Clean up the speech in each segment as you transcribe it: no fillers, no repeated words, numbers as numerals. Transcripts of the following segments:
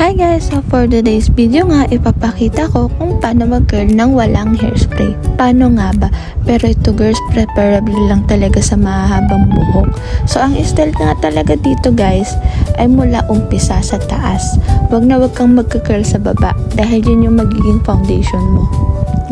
Hi guys! So for today's video nga, ipapakita ko kung paano mag-curl ng walang hairspray. Paano nga ba? Pero ito girls, preferably lang talaga sa mahabang buhok. So ang style nga talaga dito guys, ay mula umpisa sa taas. Wag kang magka-curl sa baba dahil yun yung magiging foundation mo.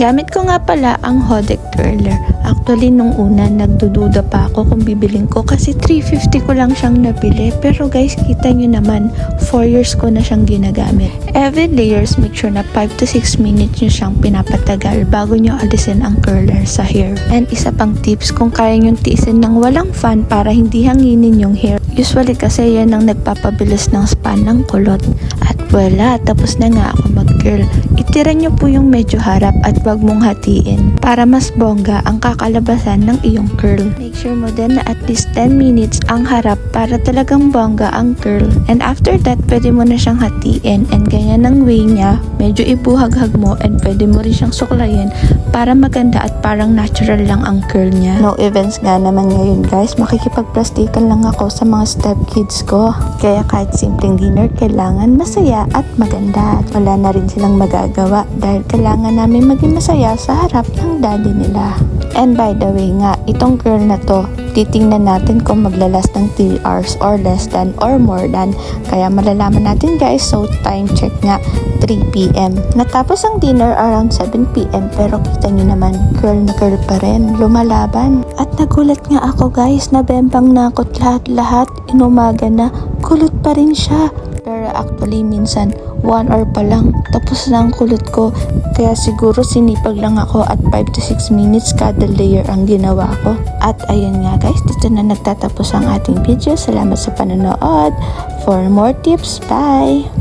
Gamit ko nga pala ang Hodek Curler. Actually, nung una, nagdududa pa ako kung bibiling ko kasi 350 ko lang siyang nabili. Pero guys, kita nyo naman, 4 years ko na siyang ginagamit. Every layers, make sure na 5 to 6 minutes nyo siyang pinapatagal bago nyo alisin ang curler sa hair. And isa pang tips, kung kaya nyo tiisin ng walang fan para hindi hanginin yung hair. Usually kasi yan ang nagpapabilis ng span ng kulot. At wala, tapos na nga ako mag-curl. Itira nyo po yung medyo harap at wag mong hatiin para mas bongga ang kakalabasan ng iyong curl. Make sure mo din na at least 10 minutes ang harap para talagang bongga ang curl. And after that, pwede mo na siyang hatiin and ganyan ang way niya. Medyo ibuhaghag mo and pwede mo rin siyang suklayin para maganda at parang natural lang ang curl niya. No events nga naman ngayon guys, makikipagplastikan lang ako sa mga step kids ko. Kaya kahit simpleng dinner, kailangan masaya at maganda. At wala na rin silang magagawa dahil kailangan namin maging masaya sa harap ng daddy nila. And by the way nga, itong curl na to, titingnan natin kung maglalast ng 3 hours or less than or more than. Kaya malalaman natin guys, so time check nga 3 PM. Natapos ang dinner around 7 PM pero kita nyo naman, curl na curl pa rin, lumalaban. At nagulat nga ako guys, nabembang na ako't lahat-lahat, inumaga na, kulot pa rin siya. Pero actually minsan 1 hour pa lang tapos na ang kulot ko, kaya siguro sinipag lang ako at 5 to 6 minutes kada layer ang ginawa ko. At ayun nga guys, dito na nagtatapos ang ating video. Salamat sa panonood. For more tips, bye!